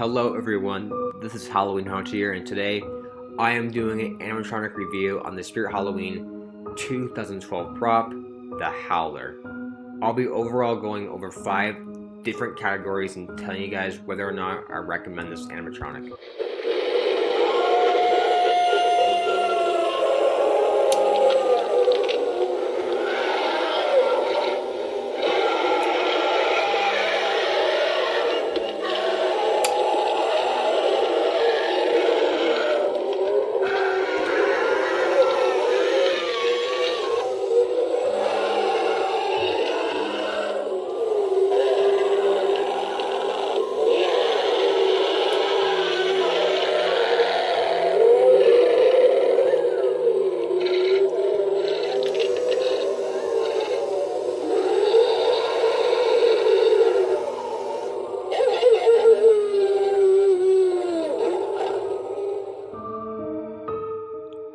Hello everyone, this is Halloween Hunter here, and today I am doing an animatronic review on the Spirit Halloween 2012 prop, the Howler. I'll be overall going over 5 different categories and telling you guys whether or not I recommend this animatronic.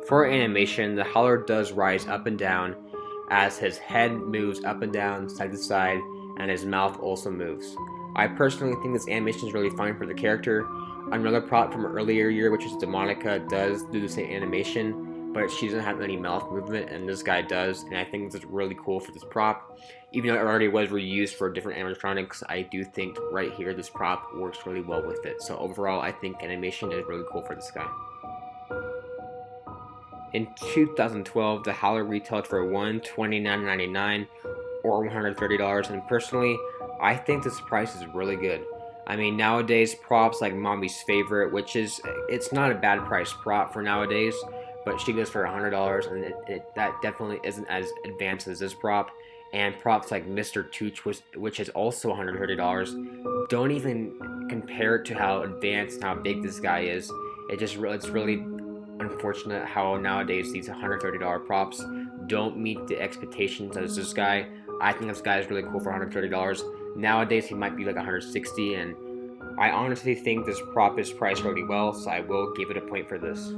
For animation, the Howler does rise up and down as his head moves up and down, side to side, and his mouth also moves. I personally think this animation is really fine for the character. Another prop from an earlier year, which is Demonica, does do the same animation, but she doesn't have any mouth movement, and this guy does, and I think this is really cool for this prop. Even though it already was reused for different animatronics, I do think right here this prop works really well with it. So overall, I think animation is really cool for this guy. In 2012, the Howler retailed for $129.99 or $130, and personally, I think this price is really good. I mean, nowadays, props like Mommy's Favorite, it's not a bad price prop for nowadays, but she goes for $100, and that definitely isn't as advanced as this prop. And props like Mr. Tooch, which is also $130, don't even compare it to how advanced and how big this guy is. It's really unfortunate how nowadays these $130 props don't meet the expectations as this guy. I think this guy is really cool for $130. Nowadays he might be like $160, and I honestly think this prop is priced really well, so I will give it a point for this.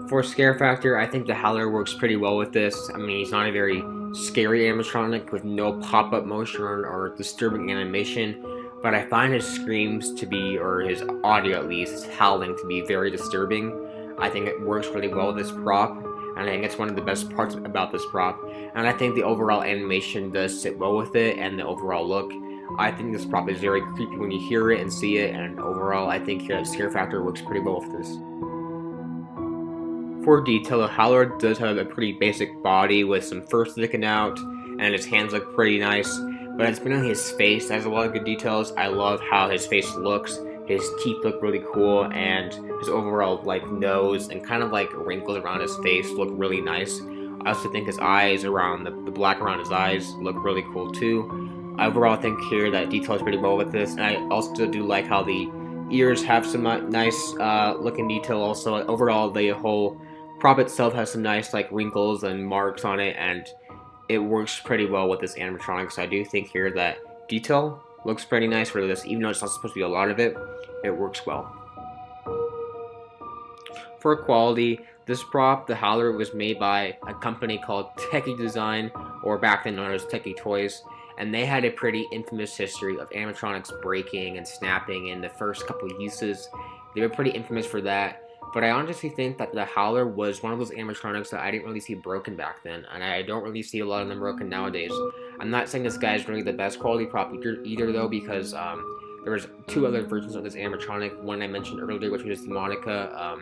For scare factor, I think the Howler works pretty well with this. I mean, he's not a very scary animatronic with no pop-up motion or disturbing animation, but I find his screams to be, or his audio at least, his howling to be very disturbing. I think it works really well with this prop, and I think it's one of the best parts about this prop. And I think the overall animation does sit well with it, and the overall look. I think this prop is very creepy when you hear it and see it, and overall I think here scare factor works pretty well with this. For detail, the Howler does have a pretty basic body with some fur sticking out, and his hands look pretty nice. But it's mainly his face that has a lot of good details. I love how his face looks. His teeth look really cool, and his overall nose and kind of wrinkles around his face look really nice. I also think his eyes around the black around his eyes look really cool too. I overall think here that details pretty well with this, and I also do like how the ears have some nice looking detail. Also, overall the whole prop itself has some nice wrinkles and marks on it, and it works pretty well with this animatronic. So I do think here that detail looks pretty nice for this, even though it's not supposed to be a lot of it. It works well. For quality, this prop, the Howler, was made by a company called Techie Design, or back then known as Techie Toys, and they had a pretty infamous history of animatronics breaking and snapping in the first couple of uses. They were pretty infamous for that. But I honestly think that the Howler was one of those animatronics that I didn't really see broken back then, and I don't really see a lot of them broken nowadays. I'm not saying this guy is really the best quality prop either though, because there was 2 other versions of this animatronic. One I mentioned earlier, which was Monica.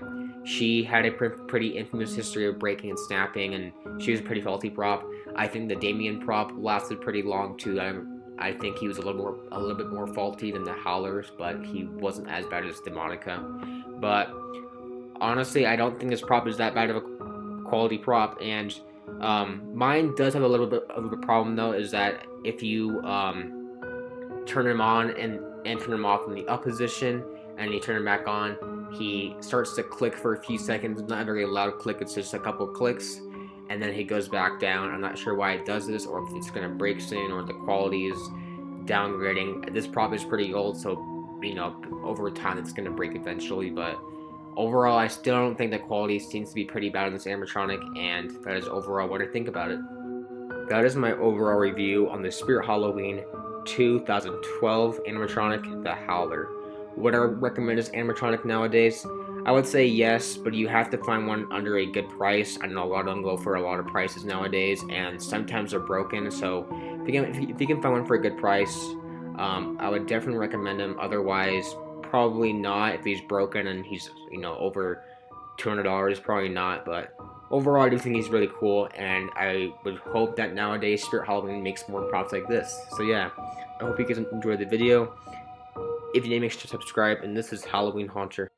She had a pretty infamous history of breaking and snapping, and she was a pretty faulty prop. I think the Damien prop lasted pretty long too. I think he was a little bit more faulty than the Howlers, but he wasn't as bad as Demonica. But honestly, I don't think this prop is that bad of a quality prop, and mine does have a little bit of a problem though, is that if you turn him on and turn him off in the up position, and you turn him back on, he starts to click for a few seconds. It's not a very loud click, it's just a couple clicks, and then he goes back down. I'm not sure why it does this, or if it's gonna break soon, or the quality is downgrading. This prop is pretty old, so over time it's gonna break eventually, but overall, I still don't think the quality seems to be pretty bad on this animatronic, and that is overall what I think about it. That is my overall review on the Spirit Halloween 2012 animatronic, the Howler. Would I recommend this animatronic nowadays? I would say yes, but you have to find one under a good price. I know a lot of them go for a lot of prices nowadays, and sometimes they're broken. So if you can find one for a good price, I would definitely recommend him. Otherwise, probably not. If he's broken and he's over $200, probably not. But overall, I do think he's really cool, and I would hope that nowadays Spirit Halloween makes more props like this. So yeah, I hope you guys enjoyed the video. If you did, make sure to subscribe, and this is Halloween Haunter.